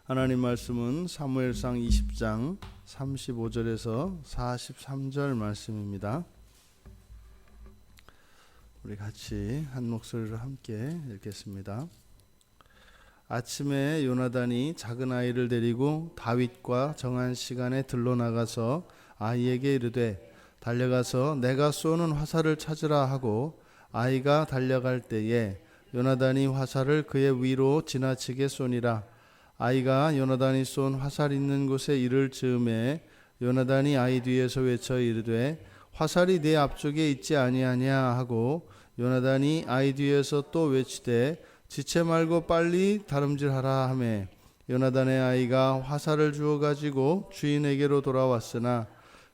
하나님 말씀은 사무엘상 20장 35절에서 43절 말씀입니다. 우리 같이 한 목소리로 함께 읽겠습니다. 아침에 요나단이 작은 아이를 데리고 다윗과 정한 시간에 들러 나가서 아이에게 이르되 달려가서 내가 쏘는 화살을 찾으라 하고 아이가 달려갈 때에 요나단이 화살을 그의 위로 지나치게 쏘니라. 아이가 요나단이 쏜 화살 있는 곳에 이를 즈음에 요나단이 아이 뒤에서 외쳐 이르되 화살이 내 앞쪽에 있지 아니하냐 하고 요나단이 아이 뒤에서 또 외치되 지체 말고 빨리 다름질하라 하매 요나단의 아이가 화살을 주워 가지고 주인에게로 돌아왔으나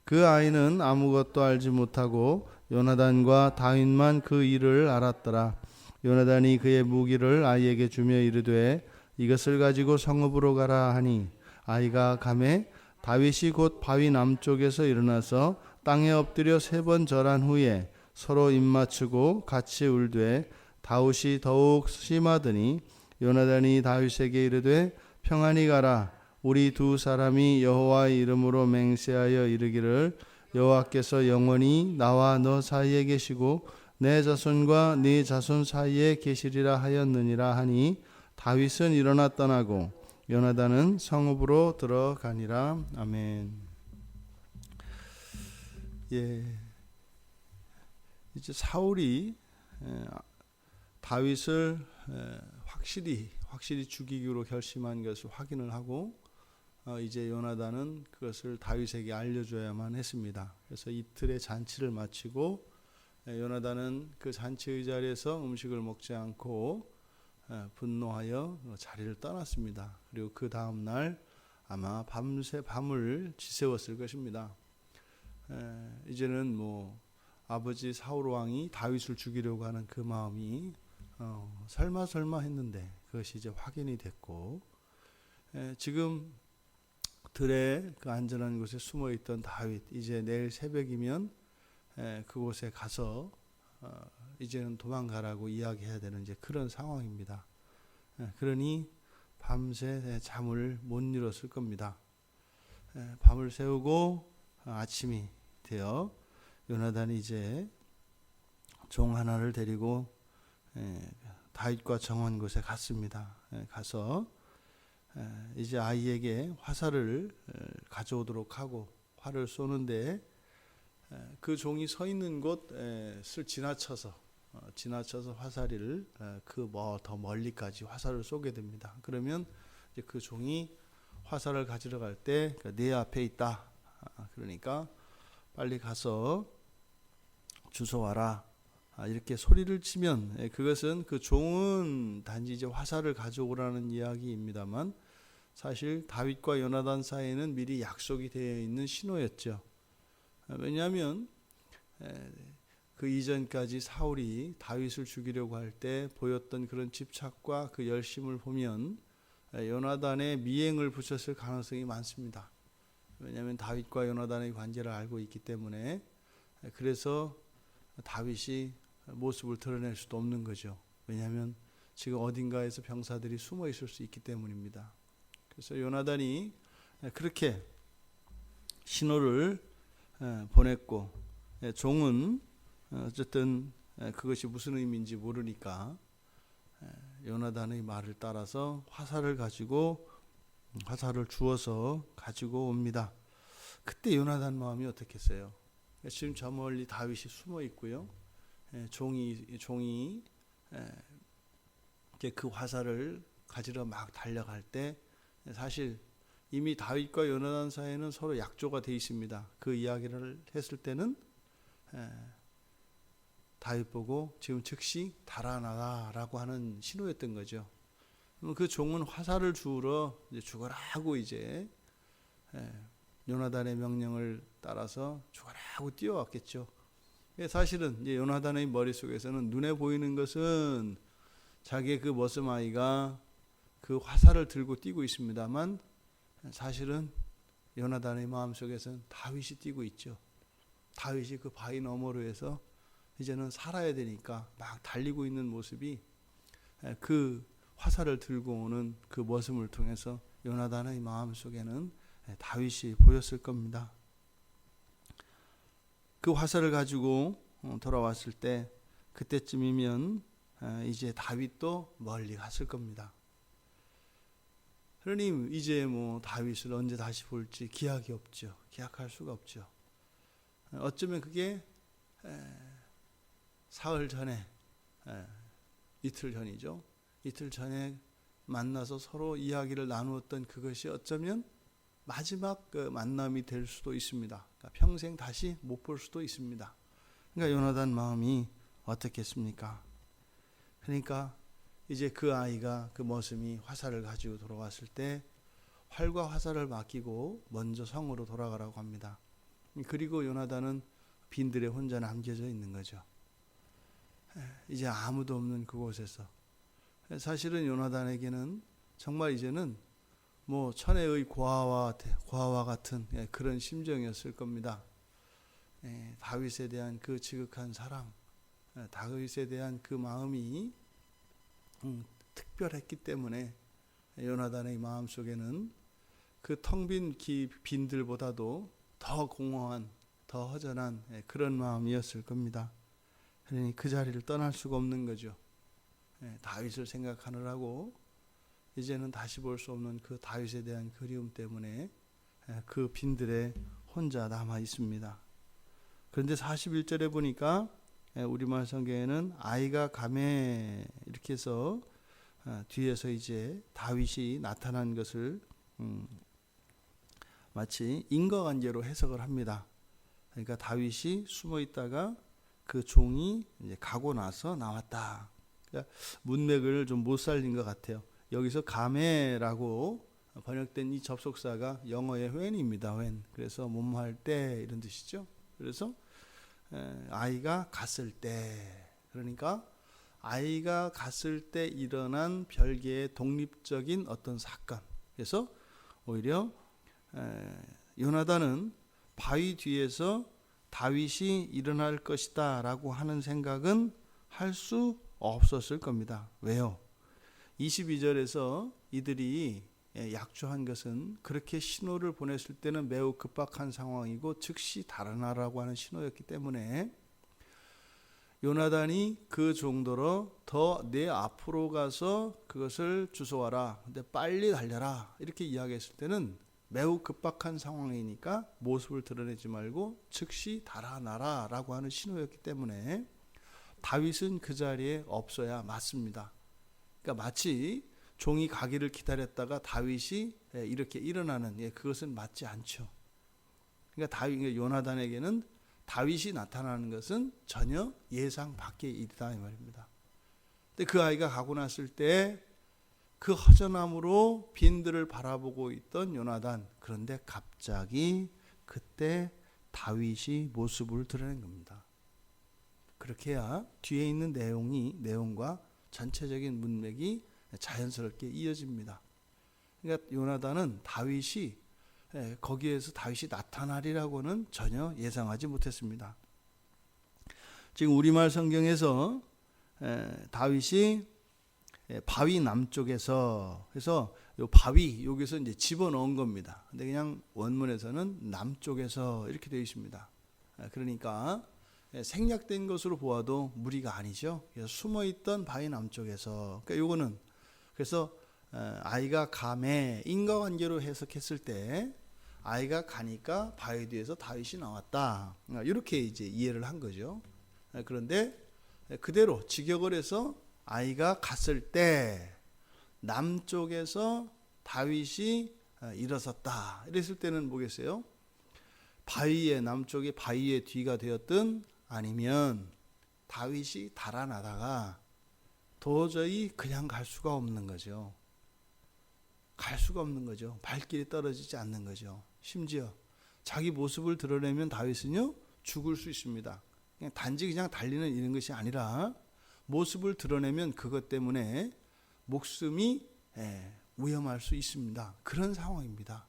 그 아이는 아무것도 알지 못하고 요나단과 다윗만 그 일을 알았더라. 요나단이 그의 무기를 아이에게 주며 이르되 이것을 가지고 성읍으로 가라 하니 아이가 가매 다윗이 곧 바위 남쪽에서 일어나서 땅에 엎드려 3번 절한 후에 서로 입맞추고 같이 울되 다윗이 더욱 심하더니 요나단이 다윗에게 이르되 평안히 가라. 우리 두 사람이 여호와의 이름으로 맹세하여 이르기를 여호와께서 영원히 나와 너 사이에 계시고 내 자손과 네 자손 사이에 계시리라 하였느니라 하니 다윗은 일어나 떠나고 요나단은 성읍으로 들어가니라. 아멘. 이제 사울이 다윗을 확실히 죽이기로 결심한 것을 확인을 하고 이제 요나단은 그것을 다윗에게 알려줘야만 했습니다. 그래서 이틀의 잔치를 마치고 요나단은 그 잔치의 자리에서 음식을 먹지 않고 분노하여 자리를 떠났습니다. 그리고 그 다음 날 아마 밤새 밤을 지새웠을 것입니다. 이제는 아버지 사울 왕이 다윗을 죽이려고 하는 그 마음이 설마 했는데 그것이 이제 확인이 됐고 지금 들에 그 안전한 곳에 숨어 있던 다윗 이제 내일 새벽이면 그곳에 가서 이제는 도망가라고 이야기해야 되는 이제 그런 상황입니다. 그러니 밤새 잠을 못 이뤘을 겁니다. 밤을 새우고 아침이 되어 요나단이 이제 종 하나를 데리고 다윗과 정한 곳에 갔습니다. 가서 이제 아이에게 화살을 가져오도록 하고 활을 쏘는데 그 종이 서 있는 곳을 지나쳐서 화살을 더 멀리까지 화살을 쏘게 됩니다. 그러면 이제 그 종이 화살을 가지러 갈 때 내 앞에 있다. 그러니까 빨리 가서 주워와라. 이렇게 소리를 치면 그것은 그 종은 단지 이제 화살을 가져오라는 이야기입니다만 사실 다윗과 요나단 사이에는 미리 약속이 되어 있는 신호였죠. 왜냐하면 그 이전까지 사울이 다윗을 죽이려고 할 때 보였던 그런 집착과 그 열심을 보면 요나단의 미행을 붙였을 가능성이 많습니다. 왜냐하면 다윗과 요나단의 관계를 알고 있기 때문에 그래서 다윗이 모습을 드러낼 수도 없는 거죠. 왜냐하면 지금 어딘가에서 병사들이 숨어 있을 수 있기 때문입니다. 그래서 요나단이 그렇게 신호를 보냈고 종은 어쨌든 그것이 무슨 의미인지 모르니까 요나단의 말을 따라서 화살을 주어서 가지고 옵니다. 그때 요나단 마음이 어떻겠어요? 지금 저 멀리 다윗이 숨어 있고요. 종이 이제 그 화살을 가지러 막 달려갈 때 사실 이미 다윗과 요나단 사이에는 서로 약조가 되어 있습니다. 그 이야기를 했을 때는 다윗 보고 지금 즉시 달아나라라고 하는 신호였던 거죠. 그 종은 화살을 주우러 이제 죽어라 하고 이제 요나단의 명령을 따라서 죽어라 하고 뛰어왔겠죠. 사실은 이제 요나단의 머릿속에서는 눈에 보이는 것은 자기의 그 머슴아이가 그 화살을 들고 뛰고 있습니다만 사실은 요나단의 마음속에서는 다윗이 뛰고 있죠. 다윗이 그 바위 너머로 해서 이제는 살아야 되니까 막 달리고 있는 모습이 그 화살을 들고 오는 그 머슴을 통해서 요나단의 마음속에는 다윗이 보였을 겁니다. 그 화살을 가지고 돌아왔을 때 그때쯤이면 이제 다윗도 멀리 갔을 겁니다. 하나님, 이제 뭐 다윗을 언제 다시 볼지 기약이 없죠. 기약할 수가 없죠. 어쩌면 그게 사흘 전에, 이틀 전이죠. 이틀 전에 만나서 서로 이야기를 나누었던 그것이 어쩌면 마지막 그 만남이 될 수도 있습니다. 그러니까 평생 다시 못 볼 수도 있습니다. 그러니까 요나단 마음이 어떻겠습니까? 그러니까 이제 그 아이가 그 머슴이 화살을 가지고 돌아왔을 때 활과 화살을 맡기고 먼저 성으로 돌아가라고 합니다. 그리고 요나단은 빈들에 혼자 남겨져 있는 거죠. 이제 아무도 없는 그곳에서. 사실은 요나단에게는 정말 이제는 뭐 천혜의 고아와 같은 그런 심정이었을 겁니다. 다윗에 대한 그 지극한 사랑, 다윗에 대한 그 마음이 특별했기 때문에 요나단의 마음속에는 그 텅 빈 빈들보다도 더 공허한, 더 허전한 그런 마음이었을 겁니다. 그러니 그 자리를 떠날 수가 없는 거죠. 다윗을 생각하느라고 이제는 다시 볼 수 없는 그 다윗에 대한 그리움 때문에 그 빈들에 혼자 남아 있습니다. 그런데 41절에 보니까 우리말 성경에는 아이가 가매 이렇게 해서 뒤에서 이제 다윗이 나타난 것을 마치 인과관계로 해석을 합니다. 그러니까 다윗이 숨어 있다가 그 종이 이제 가고 나서 나왔다. 그러니까 문맥을 좀 못 살린 것 같아요. 여기서 가매라고 번역된 이 접속사가 영어의 when입니다. when. 그래서 뭐뭐 할 때 이런 뜻이죠. 그래서 아이가 갔을 때, 그러니까 아이가 갔을 때 일어난 별개의 독립적인 어떤 사건. 그래서 오히려 요나단은 바위 뒤에서 다윗이 일어날 것이다 라고 하는 생각은 할 수 없었을 겁니다. 왜요? 22절에서 이들이 약조한 것은 그렇게 신호를 보냈을 때는 매우 급박한 상황이고 즉시 달아나라고 하는 신호였기 때문에 요나단이 그 정도로 더 내 앞으로 가서 그것을 주워와라, 근데 빨리 달려라 이렇게 이야기했을 때는 매우 급박한 상황이니까 모습을 드러내지 말고 즉시 달아나라 라고 하는 신호였기 때문에 다윗은 그 자리에 없어야 맞습니다. 그러니까 마치 종이 가기를 기다렸다가 다윗이 이렇게 일어나는 그것은 맞지 않죠. 그러니까 요나단에게는 다윗이 나타나는 것은 전혀 예상 밖의 일이다 이 말입니다. 근데 그 아이가 가고 났을 때 그 허전함으로 빈들을 바라보고 있던 요나단, 그런데 갑자기 그때 다윗이 모습을 드러낸 겁니다. 그렇게 해야 뒤에 있는 내용과 전체적인 문맥이 자연스럽게 이어집니다. 그러니까 요나단은 다윗이 거기에서 다윗이 나타나리라고는 전혀 예상하지 못했습니다. 지금 우리말 성경에서 다윗이 바위 남쪽에서, 그래서 요 바위 여기서 이제 집어넣은 겁니다. 근데 그냥 원문에서는 남쪽에서 이렇게 되어 있습니다. 그러니까 생략된 것으로 보아도 무리가 아니죠. 그래서 숨어있던 바위 남쪽에서. 그러니까 요거는 그래서 아이가 가매 인과관계로 해석했을 때 아이가 가니까 바위 뒤에서 다윗이 나왔다. 이렇게 이제 이해를 한 거죠. 그런데 그대로 직역을 해서 아이가 갔을 때 남쪽에서 다윗이 일어섰다. 이랬을 때는 뭐겠어요? 바위의 남쪽이 바위의 뒤가 되었든 아니면 다윗이 달아나다가 도저히 그냥 갈 수가 없는 거죠. 갈 수가 없는 거죠. 발길이 떨어지지 않는 거죠. 심지어 자기 모습을 드러내면 다윗은요 죽을 수 있습니다. 단지 그냥 달리는 이런 것이 아니라 모습을 드러내면 그것 때문에 목숨이 위험할 수 있습니다. 그런 상황입니다.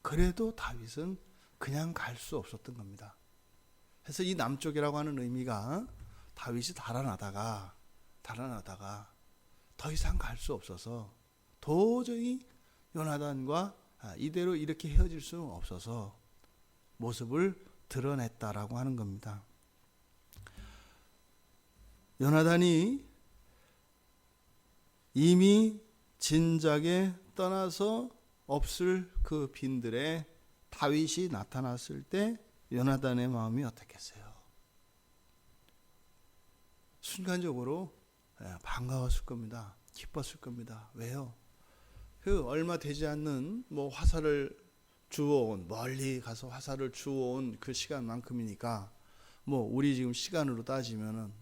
그래도 다윗은 그냥 갈 수 없었던 겁니다. 그래서 이 남쪽이라고 하는 의미가 다윗이 달아나다가 더 이상 갈 수 없어서 도저히 요나단과 이대로 이렇게 헤어질 수는 없어서 모습을 드러냈다라고 하는 겁니다. 요나단이 이미 진작에 떠나서 없을 그 빈들에 다윗이 나타났을 때 요나단의 마음이 어떻겠어요? 순간적으로 반가웠을 겁니다. 기뻤을 겁니다. 왜요? 그 얼마 되지 않는 화살을 주워온, 멀리 가서 화살을 주워온 그 시간만큼이니까 우리 지금 시간으로 따지면은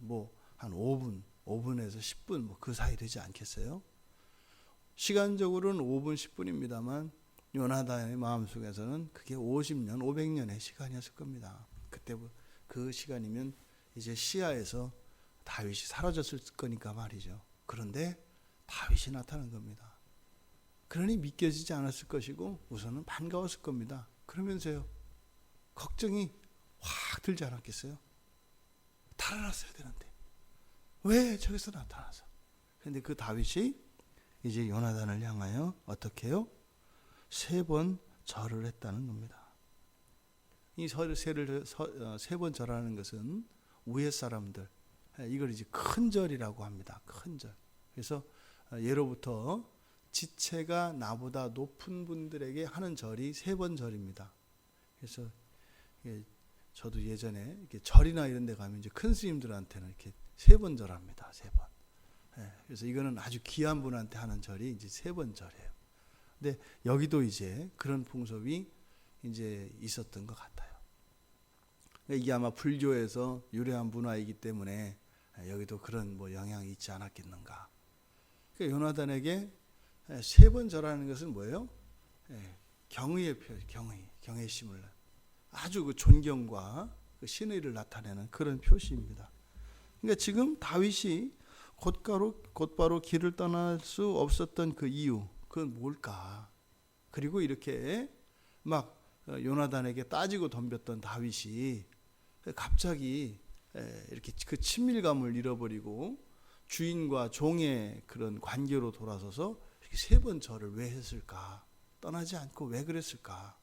한 5분에서 10분 그 사이 되지 않겠어요? 시간적으로는 5분, 10분입니다만 요나단의 마음속에서는 그게 50년, 500년의 시간이었을 겁니다. 그때 그 시간이면 이제 시야에서 다윗이 사라졌을 거니까 말이죠. 그런데 다윗이 나타난 겁니다. 그러니 믿겨지지 않았을 것이고 우선은 반가웠을 겁니다. 그러면서요, 걱정이 확 들지 않았겠어요? 달아났어야 되는데 왜 저기서 나타나서? 그런데 그 다윗이 이제 요나단을 향하여 어떻게 해요? 3번 절을 했다는 겁니다. 이 세 번 절하는 것은 위에 사람들, 이걸 이제 큰 절이라고 합니다. 큰 절. 그래서 예로부터 지체가 나보다 높은 분들에게 하는 절이 3번 절입니다. 그래서 저도 예전에 이렇게 절이나 이런 데 가면 이제 큰 스님들한테는 이렇게 3번 절합니다. 3번. 그래서 이거는 아주 귀한 분한테 하는 절이 이제 3번 절이에요. 근데 여기도 이제 그런 풍습이 이제 있었던 것 같아요. 이게 아마 불교에서 유래한 문화이기 때문에 여기도 그런 영향이 있지 않았겠는가. 그러니까 요나단에게 3번 절하는 것은 뭐예요? 경의의 표, 경외심을, 아주 그 존경과 그 신의를 나타내는 그런 표시입니다. 그러니까 지금 다윗이 곧바로 길을 떠날 수 없었던 그 이유, 그건 뭘까? 그리고 이렇게 막 요나단에게 따지고 덤볐던 다윗이 갑자기 이렇게 그 친밀감을 잃어버리고 주인과 종의 그런 관계로 돌아서서 이렇게 3번 절을 왜 했을까? 떠나지 않고 왜 그랬을까?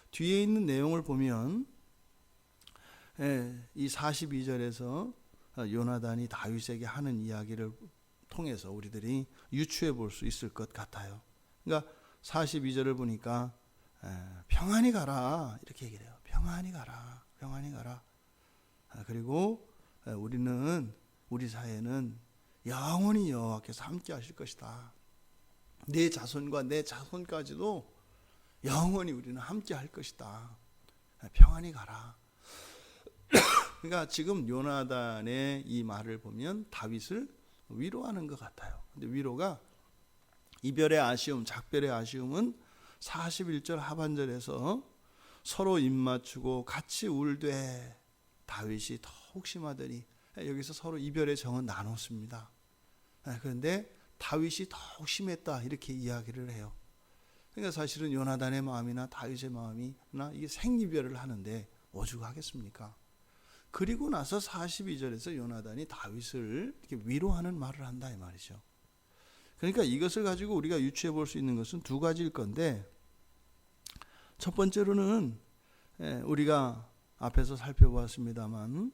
뒤에 있는 내용을 보면 이 42절에서 요나단이 다윗에게 하는 이야기를 통해서 우리들이 유추해 볼 수 있을 것 같아요. 그러니까 42절을 보니까 평안히 가라 이렇게 얘기를 해요. 평안히 가라, 평안히 가라. 그리고 우리 사회는 영원히 여호와께서 함께 하실 것이다. 내 자손과 내 자손까지도 영원히 우리는 함께 할 것이다. 평안히 가라. 그러니까 지금 요나단의 이 말을 보면 다윗을 위로하는 것 같아요. 근데 위로가 이별의 아쉬움, 작별의 아쉬움은 41절 하반절에서 서로 입맞추고 같이 울되 다윗이 더욱 심하더니, 여기서 서로 이별의 정은 나눴습니다. 그런데 다윗이 더욱 심했다 이렇게 이야기를 해요. 그러니까 사실은 요나단의 마음이나 다윗의 마음이나 이게 생이별을 하는데 오죽하겠습니까? 그리고 나서 42절에서 요나단이 다윗을 이렇게 위로하는 말을 한다 이 말이죠. 그러니까 이것을 가지고 우리가 유추해 볼 수 있는 것은 2가지일 건데, 첫 번째로는 우리가 앞에서 살펴보았습니다만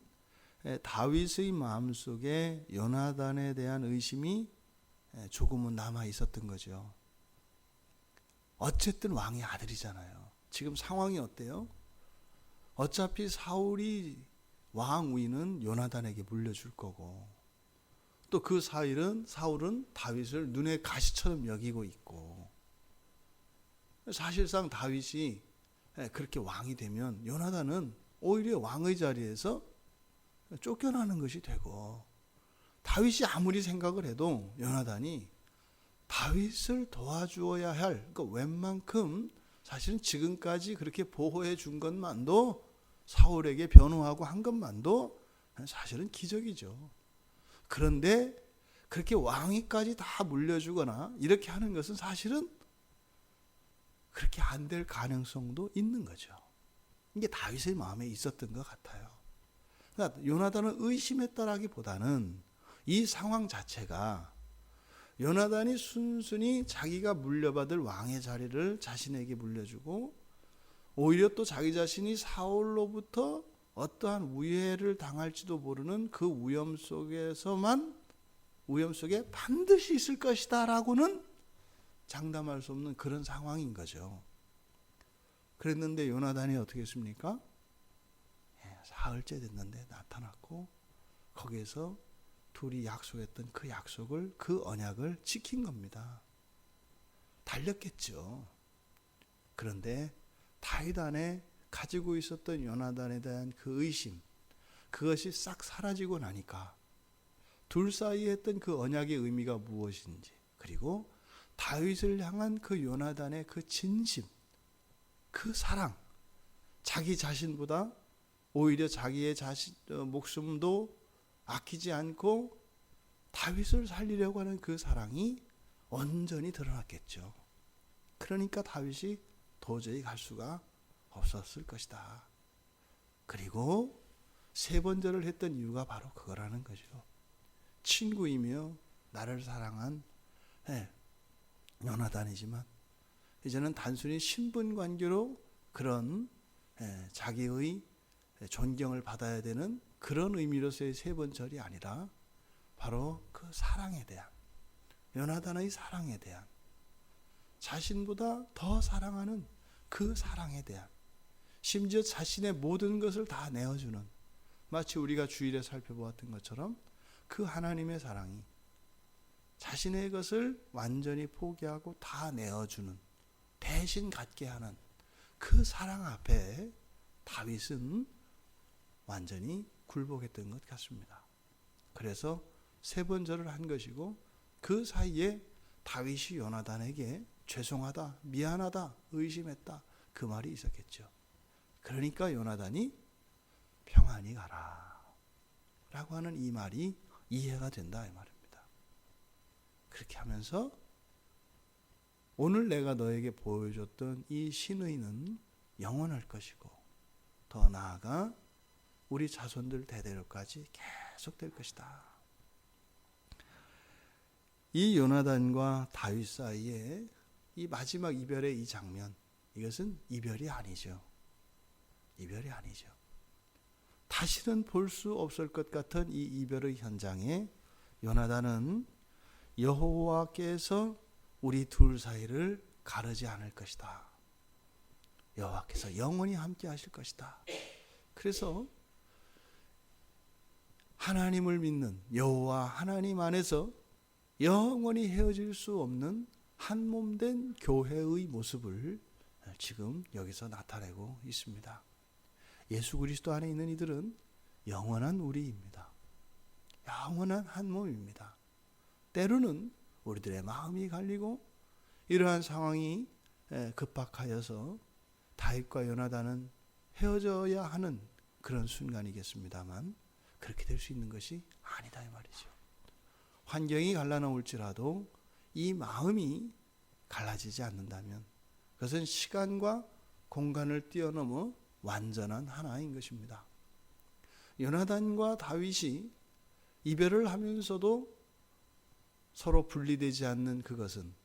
다윗의 마음속에 요나단에 대한 의심이 조금은 남아 있었던 거죠. 어쨌든 왕의 아들이잖아요. 지금 상황이 어때요? 어차피 사울이 왕위는 요나단에게 물려줄 거고, 또 그 사울은 다윗을 눈의 가시처럼 여기고 있고, 사실상 다윗이 그렇게 왕이 되면 요나단은 오히려 왕의 자리에서 쫓겨나는 것이 되고, 다윗이 아무리 생각을 해도 요나단이 다윗을 도와주어야 할, 그러니까 웬만큼 사실은 지금까지 그렇게 보호해 준 것만도, 사울에게 변호하고 한 것만도 사실은 기적이죠. 그런데 그렇게 왕위까지 다 물려주거나 이렇게 하는 것은 사실은 그렇게 안 될 가능성도 있는 거죠. 이게 다윗의 마음에 있었던 것 같아요. 그러니까 요나단은 의심했다라기보다는 이 상황 자체가 요나단이 순순히 자기가 물려받을 왕의 자리를 자신에게 물려주고 오히려 또 자기 자신이 사울로부터 어떠한 우애를 당할지도 모르는 그 위험 속에 반드시 있을 것이다 라고는 장담할 수 없는 그런 상황인 거죠. 그랬는데 요나단이 어떻게 했습니까? 사흘째 됐는데 나타났고 거기에서 둘이 약속했던 그 약속을, 그 언약을 지킨 겁니다. 달렸겠죠. 그런데 다윗 안에 가지고 있었던 요나단에 대한 그 의심, 그것이 싹 사라지고 나니까 둘 사이에 했던 그 언약의 의미가 무엇인지, 그리고 다윗을 향한 그 요나단의 그 진심, 그 사랑, 자기 자신보다 오히려 자기의 목숨도 아끼지 않고 다윗을 살리려고 하는 그 사랑이 온전히 드러났겠죠. 그러니까 다윗이 도저히 갈 수가 없었을 것이다. 그리고 세 번 절을 했던 이유가 바로 그거라는 거죠. 친구이며 나를 사랑한 요나단이지만 이제는 단순히 신분 관계로 그런 자기의 존경을 받아야 되는 그런 의미로서의 세 번 절이 아니라 바로 그 사랑에 대한, 요나단의 사랑에 대한, 자신보다 더 사랑하는 그 사랑에 대한, 심지어 자신의 모든 것을 다 내어주는, 마치 우리가 주일에 살펴보았던 것처럼 그 하나님의 사랑이 자신의 것을 완전히 포기하고 다 내어주는, 대신 갖게 하는 그 사랑 앞에 다윗은 완전히 굴복했던 것 같습니다. 그래서 세 번 절을 한 것이고 그 사이에 다윗이 요나단에게 죄송하다, 미안하다, 의심했다 그 말이 있었겠죠. 그러니까 요나단이 평안히 가라 라고 하는 이 말이 이해가 된다 이 말입니다. 그렇게 하면서 오늘 내가 너에게 보여줬던 이 신의는 영원할 것이고 더 나아가 우리 자손들 대대로까지 계속될 것이다. 이 요나단과 다윗 사이에 이 마지막 이별의 이 장면, 이것은 이별이 아니죠. 이별이 아니죠. 다시는 볼 수 없을 것 같은 이 이별의 현장에 요나단은 여호와께서 우리 둘 사이를 가르지 않을 것이다. 여호와께서 영원히 함께 하실 것이다. 그래서 하나님을 믿는 여호와 하나님 안에서 영원히 헤어질 수 없는 한 몸 된 교회의 모습을 지금 여기서 나타내고 있습니다. 예수 그리스도 안에 있는 이들은 영원한 우리입니다. 영원한 한 몸입니다. 때로는 우리들의 마음이 갈리고 이러한 상황이 급박하여서 다윗과 요나단은 헤어져야 하는 그런 순간이겠습니다만 그렇게 될 수 있는 것이 아니다 이 말이죠. 환경이 갈라놓을지라도 이 마음이 갈라지지 않는다면 그것은 시간과 공간을 뛰어넘어 완전한 하나인 것입니다. 요나단과 다윗이 이별을 하면서도 서로 분리되지 않는 그것은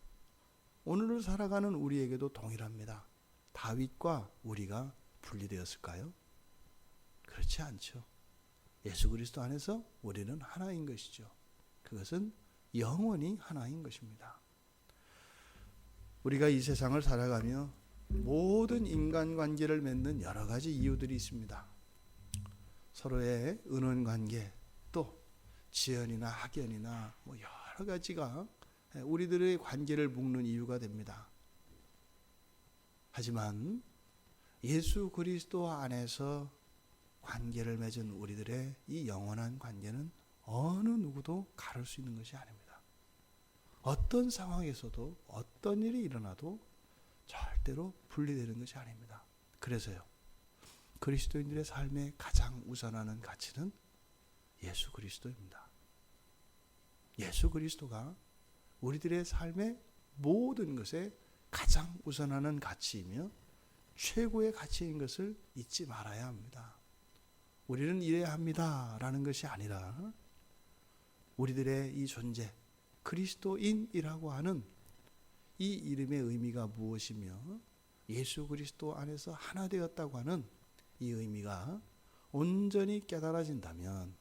오늘을 살아가는 우리에게도 동일합니다. 다윗과 우리가 분리되었을까요? 그렇지 않죠. 예수 그리스도 안에서 우리는 하나인 것이죠. 그것은 영원히 하나인 것입니다. 우리가 이 세상을 살아가며 모든 인간관계를 맺는 여러 가지 이유들이 있습니다. 서로의 은원관계, 또 지연이나 학연이나 여러 가지가 우리들의 관계를 묶는 이유가 됩니다. 하지만 예수 그리스도 안에서 관계를 맺은 우리들의 이 영원한 관계는 어느 누구도 가를 수 있는 것이 아닙니다. 어떤 상황에서도 어떤 일이 일어나도 절대로 분리되는 것이 아닙니다. 그래서요, 그리스도인들의 삶에 가장 우선하는 가치는 예수 그리스도입니다. 예수 그리스도가 우리들의 삶의 모든 것에 가장 우선하는 가치이며 최고의 가치인 것을 잊지 말아야 합니다. 우리는 이래야 합니다 라는 것이 아니라 우리들의 이 존재, 그리스도인이라고 하는 이 이름의 의미가 무엇이며 예수 그리스도 안에서 하나 되었다고 하는 이 의미가 온전히 깨달아진다면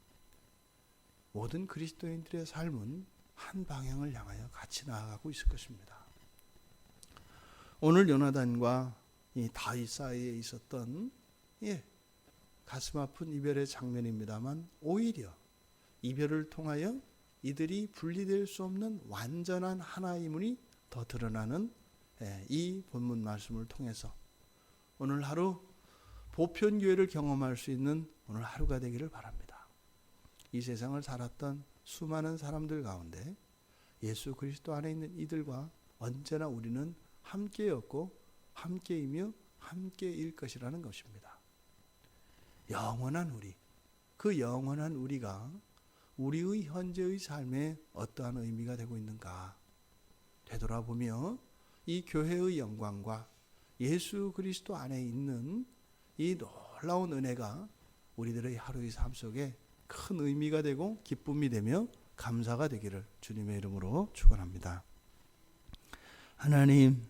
모든 그리스도인들의 삶은 한 방향을 향하여 같이 나아가고 있을 것입니다. 오늘 요나단과 이 다윗 사이에 있었던 가슴 아픈 이별의 장면입니다만 오히려 이별을 통하여 이들이 분리될 수 없는 완전한 하나임이 더 드러나는 이 본문 말씀을 통해서 오늘 하루 보편교회를 경험할 수 있는 오늘 하루가 되기를 바랍니다. 이 세상을 살았던 수많은 사람들 가운데 예수 그리스도 안에 있는 이들과 언제나 우리는 함께였고 함께이며 함께일 것이라는 것입니다. 영원한 우리, 그 영원한 우리가 우리의 현재의 삶에 어떠한 의미가 되고 있는가 되돌아보며 이 교회의 영광과 예수 그리스도 안에 있는 이 놀라운 은혜가 우리들의 하루의 삶 속에 큰 의미가 되고 기쁨이 되며 감사가 되기를 주님의 이름으로 축원합니다. 하나님,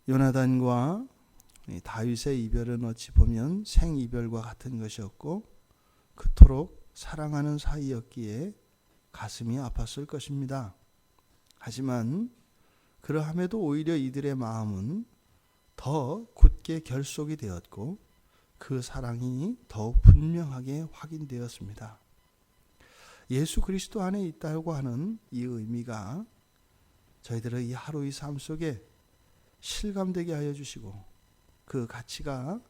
요나단과 다윗의 이별은 어찌 보면 생이별과 같은 것이었고 그토록 사랑하는 사이였기에 가슴이 아팠을 것입니다. 하지만 그러함에도 오히려 이들의 마음은 더 굳게 결속이 되었고 그 사랑이 더욱 분명하게 확인되었습니다. 예수 그리스도 안에 있다고 하는 이 의미가 저희들의 이 하루의 삶 속에 실감되게 하여 주시고 그 가치가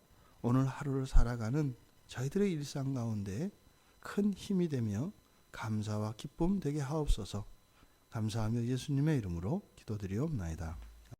오늘 하루를 살아가는 저희들의 일상 가운데 큰 힘이 되며 감사와 기쁨 되게 하옵소서. 감사하며 예수님의 이름으로 기도드리옵나이다.